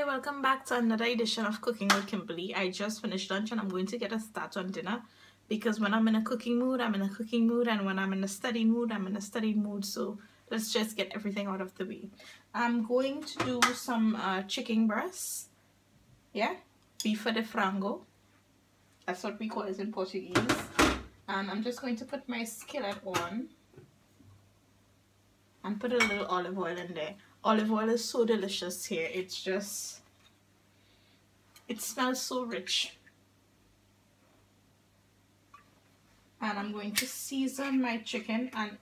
Hi, welcome back to another edition of Cooking with Kimberly. I just finished lunch and I'm going to get a start on dinner because when I'm in a cooking mood, I'm in a cooking mood, and when I'm in a study mood, I'm in a study mood. So let's just get everything out of the way. I'm going to do some chicken breasts. Yeah, bife de frango. That's what we call it in Portuguese. And I'm just going to put my skillet on and put a little olive oil in there. Olive oil is so delicious here. It smells so rich. And I'm going to season my chicken, and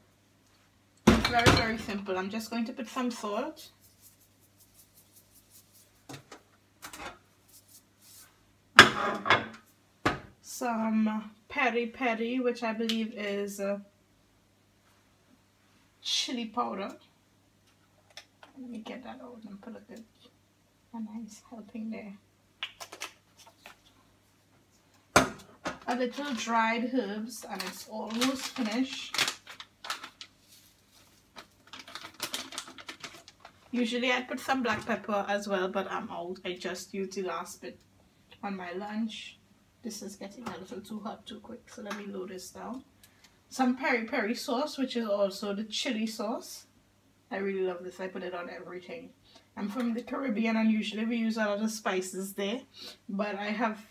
it's very simple. I'm just going to put some salt, some peri, which I believe is chili powder. Let me get that out and put a nice helping there. A little dried herbs, and it's almost finished. Usually I'd put some black pepper as well, but I'm out. I just used the last bit on my lunch. This is getting a little too hot too quick, so let me load this down. Some peri sauce, which is also the chili sauce. I really love this. I put it on everything. I'm from the Caribbean, and usually we use a lot of spices there, but I have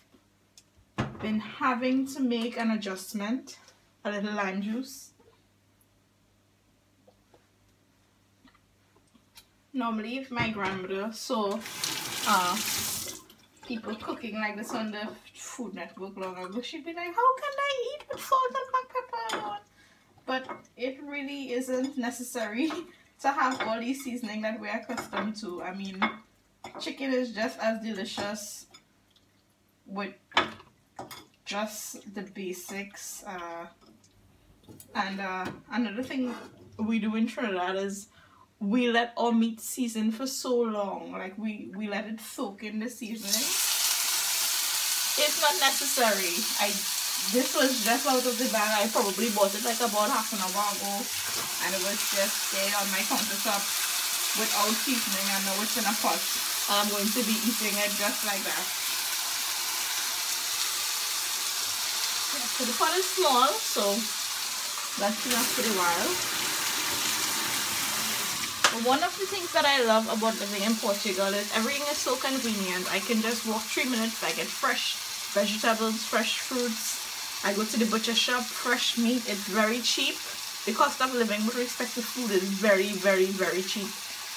been having to make an adjustment. A little lime juice. Normally, if my grandmother saw people cooking like this on the Food Network long ago, she'd be like, how can I eat with salt and black pepper alone? But it really isn't necessary to have all these seasoning that we're accustomed to. I mean, chicken is just as delicious with just the basics. And another thing we do in Trinidad is we let our meat season for so long. Like we let it soak in the seasoning. It's not necessary. This was just out of the bag. I probably bought it like about half an hour ago, and it was just there on my countertop without seasoning, and now it's in a pot. I'm going to be eating it just like that. Yeah, so the pot is small, so that's enough for a while. But one of the things that I love about living in Portugal is everything is so convenient. I can just walk 3 minutes. I get fresh vegetables, fresh fruits. I go to the butcher shop, fresh meat. It's very cheap. The cost of living with respect to food is very cheap.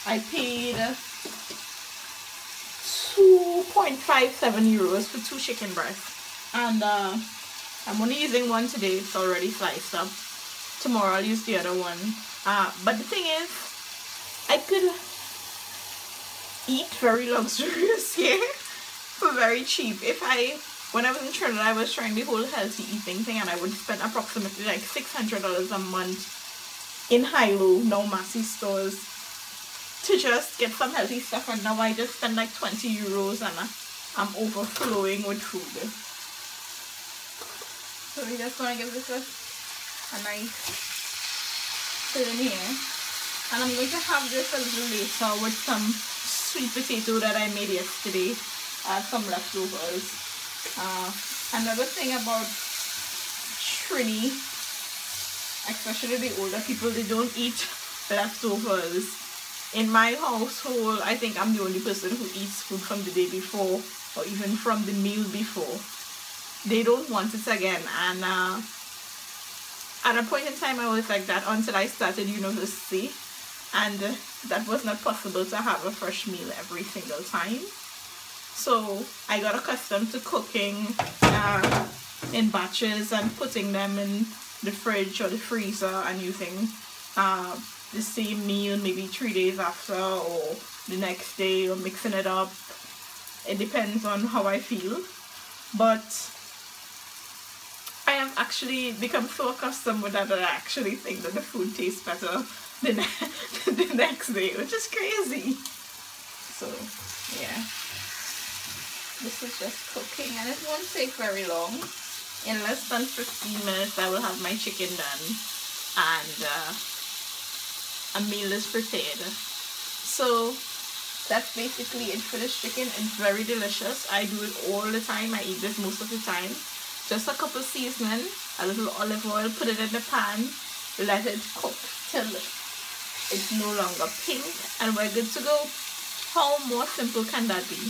I paid €2.57 for 2 chicken breasts, and I'm only using one today. It's already sliced up. Tomorrow I'll use the other one. But the thing is, I could eat very luxurious here for very cheap. When I was in Trinidad, I was trying the whole healthy eating thing, and I would spend approximately like $600 a month in high-low, no massy stores to just get some healthy stuff, and now I just spend like €20 and I'm overflowing with food. So we're just going to give this a nice fill in here. And I'm going to have this a little later with some sweet potato that I made yesterday, some leftovers. Another thing about Trini, especially the older people, they don't eat leftovers. In my household, I think I'm the only person who eats food from the day before or even from the meal before. They don't want it again, and at a point in time I was like that until I started university, and that was not possible to have a fresh meal every single time. So I got accustomed to cooking in batches and putting them in the fridge or the freezer and using the same meal maybe 3 days after or the next day, or mixing it up. It depends on how I feel. But I have actually become so accustomed with that I actually think that the food tastes better the next day, which is crazy. So yeah. This is just cooking, and it won't take very long. In less than 15 minutes I will have my chicken done, and a meal is prepared. So that's basically it for this chicken. It's very delicious. I do it all the time. I eat this most of the time. Just a couple seasoning, a little olive oil, put it in the pan, let it cook till it's no longer pink, and we're good to go. How more simple can that be?